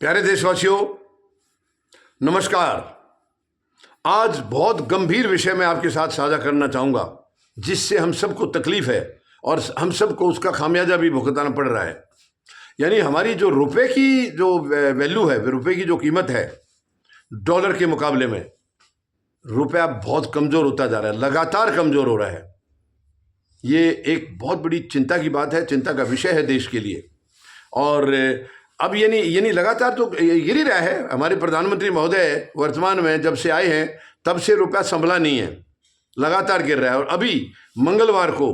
प्यारे देशवासियों, नमस्कार। आज बहुत गंभीर विषय मैं आपके साथ साझा करना चाहूँगा, जिससे हम सबको तकलीफ है और हम सबको उसका खामियाजा भी भुगतना पड़ रहा है। यानी हमारी जो रुपए की जो वैल्यू है, रुपए की जो कीमत है, डॉलर के मुकाबले में रुपया बहुत कमज़ोर होता जा रहा है, लगातार कमज़ोर हो रहा है। ये एक बहुत बड़ी चिंता की बात है, चिंता का विषय है देश के लिए। और अब यानी लगातार तो गिर ही रहा है। हमारे प्रधानमंत्री महोदय वर्तमान में जब से आए हैं तब से रुपया संभला नहीं है, लगातार गिर रहा है। और अभी मंगलवार को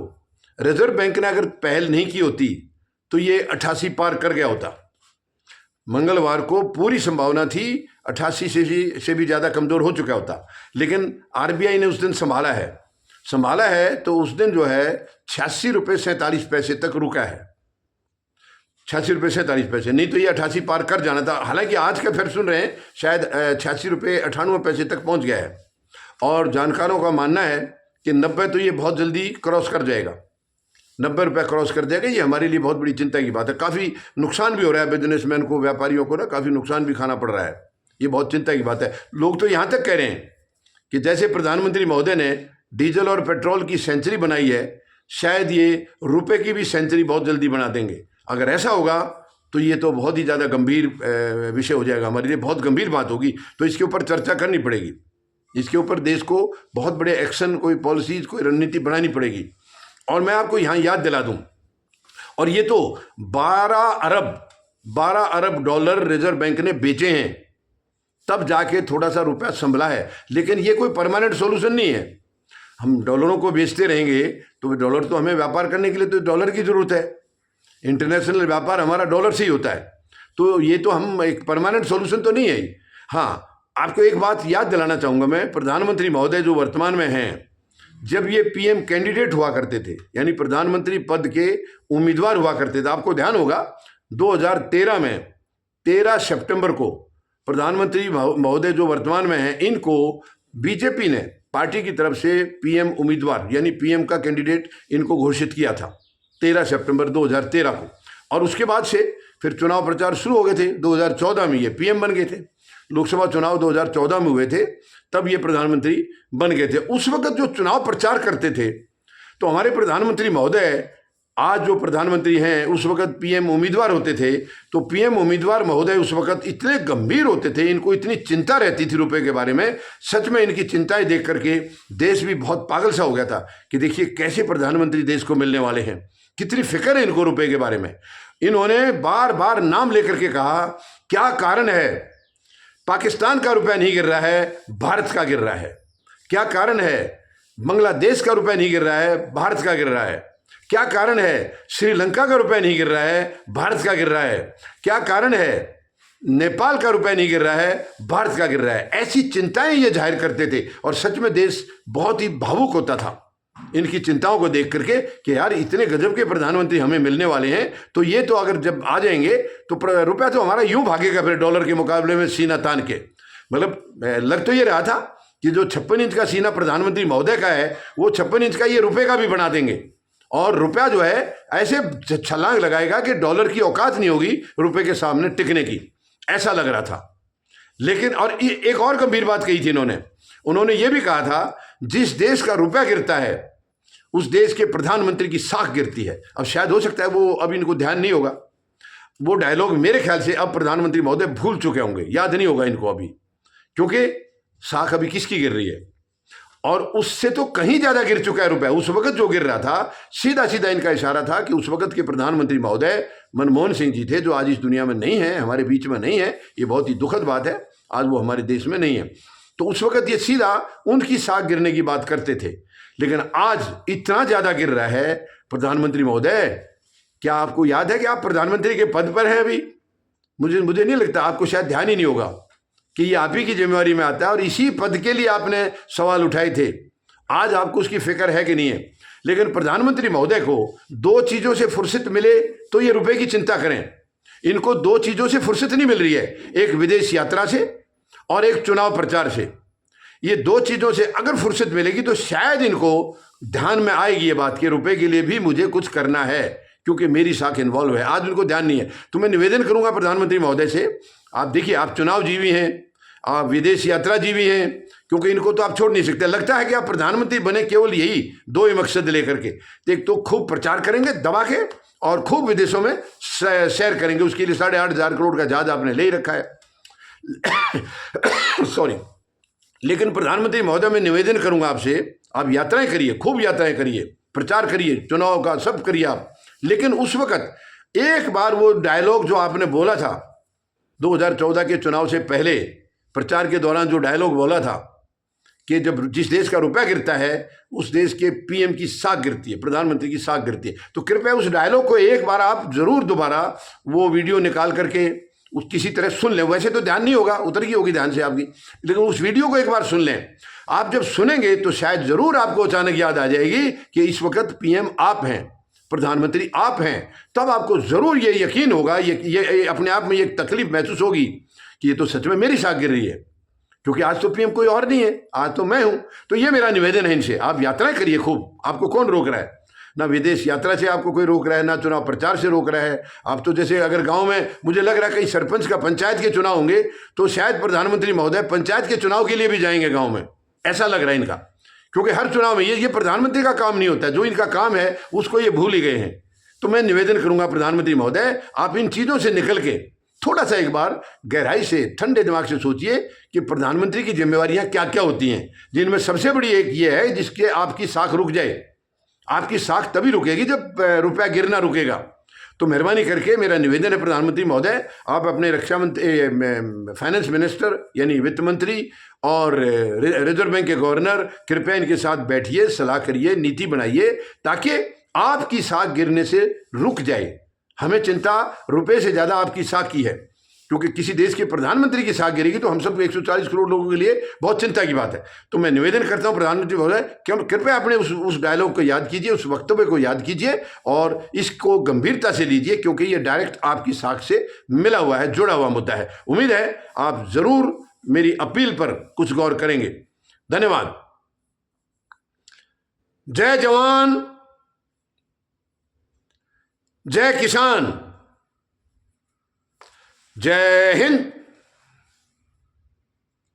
रिजर्व बैंक ने अगर पहल नहीं की होती तो ये 88 पार कर गया होता। मंगलवार को पूरी संभावना थी 88 से भी ज़्यादा कमज़ोर हो चुका होता, लेकिन आरबीआई ने उस दिन संभाला है तो उस दिन जो है 86 रुपये 47 पैसे तक रुका है। 86 रुपये 47 पैसे, नहीं तो ये 88 पार कर जाना था। हालांकि आज का फिर सुन रहे हैं शायद 86 रुपये 98 पैसे तक पहुंच गया है। और जानकारों का मानना है कि 90 तो ये बहुत जल्दी क्रॉस कर जाएगा, 90 रुपये क्रॉस कर जाएगा। ये हमारे लिए बहुत बड़ी चिंता की बात है। काफ़ी नुकसान भी हो रहा है बिजनेसमैन को, व्यापारियों को ना काफ़ी नुकसान भी खाना पड़ रहा है। ये बहुत चिंता की बात है। लोग तो यहाँ तक कह रहे हैं कि जैसे प्रधानमंत्री महोदय ने डीजल और पेट्रोल की सेंचुरी बनाई है, शायद ये रुपये की भी सेंचुरी बहुत जल्दी बना देंगे। अगर ऐसा होगा तो ये तो बहुत ही ज़्यादा गंभीर विषय हो जाएगा, हमारे लिए बहुत गंभीर बात होगी। तो इसके ऊपर चर्चा करनी पड़ेगी, इसके ऊपर देश को बहुत बड़े एक्शन, कोई पॉलिसीज, कोई रणनीति बनानी पड़ेगी। और मैं आपको यहाँ याद दिला दूँ, और ये तो 12 अरब डॉलर रिजर्व बैंक ने बेचे हैं, तब जाके थोड़ा सा रुपया संभला है। लेकिन ये कोई परमानेंट सोल्यूशन नहीं है। हम डॉलरों को बेचते रहेंगे तो डॉलर तो हमें व्यापार करने के लिए तो डॉलर की ज़रूरत है। इंटरनेशनल व्यापार हमारा डॉलर से ही होता है, तो ये तो हम एक परमानेंट सॉल्यूशन तो नहीं है। हाँ, आपको एक बात याद दिलाना चाहूँगा मैं, प्रधानमंत्री महोदय जो वर्तमान में हैं, जब ये पीएम कैंडिडेट हुआ करते थे, यानी प्रधानमंत्री पद के उम्मीदवार हुआ करते थे, आपको ध्यान होगा 2013 में 13 सितंबर को प्रधानमंत्री महोदय जो वर्तमान में हैं, इनको बीजेपी ने पार्टी की तरफ से पीएम उम्मीदवार यानी पीएम का कैंडिडेट इनको घोषित किया था 13 सितंबर 2013 को। और उसके बाद से फिर चुनाव प्रचार शुरू हो गए थे। 2014 में ये पीएम बन गए थे। लोकसभा चुनाव 2014 में हुए थे, तब ये प्रधानमंत्री बन गए थे। उस वक्त जो चुनाव प्रचार करते थे तो हमारे प्रधानमंत्री महोदय, आज जो प्रधानमंत्री हैं, उस वक्त पीएम उम्मीदवार होते थे। तो पीएम उम्मीदवार महोदय उस वक्त इतने गंभीर होते थे, इनको इतनी चिंता रहती थी रुपए के बारे में। सच में इनकी चिंताएं देख करके देश भी बहुत पागल सा हो गया था कि देखिए कैसे प्रधानमंत्री देश को मिलने वाले हैं, कितनी फिक्र है इनको रुपए के बारे में। इन्होंने बार बार नाम लेकर के कहा क्या कारण है पाकिस्तान का रुपया नहीं गिर रहा है, भारत का गिर रहा है। क्या कारण है बांग्लादेश का रुपया नहीं गिर रहा है, भारत का गिर रहा है। क्या कारण है श्रीलंका का रुपया नहीं गिर रहा है, भारत का गिर रहा है। क्या कारण है नेपाल का रुपया नहीं गिर रहा है, भारत का गिर रहा है। ऐसी चिंताएं ये जाहिर करते थे और सच में देश बहुत ही भावुक होता था इनकी चिंताओं को देख करके कि यार इतने गजब के प्रधानमंत्री हमें मिलने वाले हैं, तो ये तो अगर जब आ जाएंगे तो रुपया तो हमारा यूं भागेगा फिर डॉलर के मुकाबले में सीना तान के। मतलब लग तो ये रहा था कि जो 56 इंच का सीना प्रधानमंत्री महोदय का है, वो 56 इंच का ये रुपये का भी बना देंगे और रुपया जो है ऐसे छलांग लगाएगा कि डॉलर की औकात नहीं होगी रुपये के सामने टिकने की, ऐसा लग रहा था। लेकिन और एक और गंभीर बात कही थी उन्होंने ये भी कहा था जिस देश का रुपया गिरता है उस देश के प्रधानमंत्री की साख गिरती है। अब शायद हो सकता है वो अब इनको ध्यान नहीं होगा, वो डायलॉग मेरे ख्याल से अब प्रधानमंत्री महोदय भूल चुके होंगे, याद नहीं होगा इनको अभी, क्योंकि साख अभी किसकी गिर रही है और उससे तो कहीं ज्यादा गिर चुका है रुपया। उस वक्त जो गिर रहा था सीधा सीधा इनका इशारा था कि उस वक्त के प्रधानमंत्री महोदय मनमोहन सिंह जी थे, जो आज इस दुनिया में नहीं है, हमारे बीच में नहीं है। ये बहुत ही दुखद बात है, आज वो हमारे देश में नहीं है। तो उस वक्त ये सीधा उनकी साख गिरने की बात करते थे, लेकिन आज इतना ज्यादा गिर रहा है। प्रधानमंत्री महोदय, क्या आपको याद है कि आप प्रधानमंत्री के पद पर हैं अभी? मुझे नहीं लगता, आपको शायद ध्यान ही नहीं होगा कि ये आप ही की जिम्मेवारी में आता है और इसी पद के लिए आपने सवाल उठाए थे। आज आपको उसकी फिक्र है कि नहीं है? लेकिन प्रधानमंत्री महोदय को दो चीजों से फुर्सत मिले तो ये रुपए की चिंता करें। इनको दो चीजों से फुर्सत नहीं मिल रही है, एक विदेश यात्रा से और एक चुनाव प्रचार से। ये दो चीजों से अगर फुर्सत मिलेगी तो शायद इनको ध्यान में आएगी ये बात कि रुपए के लिए भी मुझे कुछ करना है, क्योंकि मेरी साख इन्वॉल्व है। आज उनको ध्यान नहीं है। तो मैं निवेदन करूंगा प्रधानमंत्री महोदय से, आप देखिए, आप चुनाव जीवी हैं, आप विदेश यात्रा जीवी हैं, क्योंकि इनको तो आप छोड़ नहीं सकते। लगता है कि आप प्रधानमंत्री बने केवल यही दो ही मकसद लेकर के, एक तो खूब प्रचार करेंगे दबा के और खूब विदेशों में सैर करेंगे। उसके लिए 8,500 करोड़ का जहाज आपने ले ही रखा है। सॉरी। लेकिन प्रधानमंत्री महोदय, मैं निवेदन करूंगा आपसे, आप यात्राएं करिए, खूब यात्राएं करिए, प्रचार करिए, चुनाव का सब करिए आप। लेकिन उस वक्त एक बार वो डायलॉग जो आपने बोला था 2014 के चुनाव से पहले, प्रचार के दौरान जो डायलॉग बोला था कि जब जिस देश का रुपया गिरता है उस देश के पीएम की साख गिरती है, प्रधानमंत्री की साख गिरती है। तो कृपया उस डायलॉग को एक बार आप जरूर दोबारा वो वीडियो निकाल करके उस किसी तरह सुन लें। वैसे तो ध्यान नहीं होगा, उतर गई होगी ध्यान से आपकी, लेकिन उस वीडियो को एक बार सुन लें। आप जब सुनेंगे तो शायद जरूर आपको अचानक याद आ जाएगी कि इस वक्त पीएम आप हैं, प्रधानमंत्री आप हैं। तब आपको जरूर ये यकीन होगा, ये अपने आप में ये तकलीफ महसूस होगी कि ये तो सच में मेरी साख गिर रही है, क्योंकि आज तो पीएम कोई और नहीं है, आज तो मैं हूं। तो ये मेरा निवेदन है इनसे, आप यात्राएं करिए खूब, आपको कौन रोक रहा है? ना विदेश यात्रा से आपको कोई रोक रहा है, ना चुनाव प्रचार से रोक रहा है। आप तो जैसे अगर गांव में, मुझे लग रहा है कहीं सरपंच का पंचायत के चुनाव होंगे तो शायद प्रधानमंत्री महोदय पंचायत के चुनाव के लिए भी जाएंगे गांव में, ऐसा लग रहा है इनका। क्योंकि हर चुनाव में ये प्रधानमंत्री का काम नहीं होता है, जो इनका काम है उसको ये भूल ही गए हैं। तो मैं निवेदन करूंगा प्रधानमंत्री महोदय, आप इन चीजों से निकल के थोड़ा सा एक बार गहराई से, ठंडे दिमाग से सोचिए कि प्रधानमंत्री की जिम्मेवारियां क्या क्या होती हैं, जिनमें सबसे बड़ी एक ये है जिसके आपकी साख रुक जाए। आपकी साख तभी रुकेगी जब रुपया गिरना रुकेगा। तो मेहरबानी करके मेरा निवेदन है प्रधानमंत्री महोदय, आप अपने रक्षा मंत्री, फाइनेंस मिनिस्टर यानी वित्त मंत्री और रिजर्व बैंक के गवर्नर, कृपया इनके साथ बैठिए, सलाह करिए, नीति बनाइए, ताकि आपकी साख गिरने से रुक जाए। हमें चिंता रुपए से ज्यादा आपकी साख की है, क्योंकि किसी देश के प्रधानमंत्री की साख गिरेगी तो हम सब 140 करोड़ लोगों के लिए बहुत चिंता की बात है। तो मैं निवेदन करता हूं प्रधानमंत्री महोदय, कृपया अपने उस डायलॉग को याद कीजिए, उस वक्तव्य को याद कीजिए और इसको गंभीरता से लीजिए, क्योंकि ये डायरेक्ट आपकी साख से मिला हुआ है, जुड़ा हुआ मुद्दा है। उम्मीद है आप जरूर मेरी अपील पर कुछ गौर करेंगे। धन्यवाद। जय जवान, जय किसान, जय हिंद।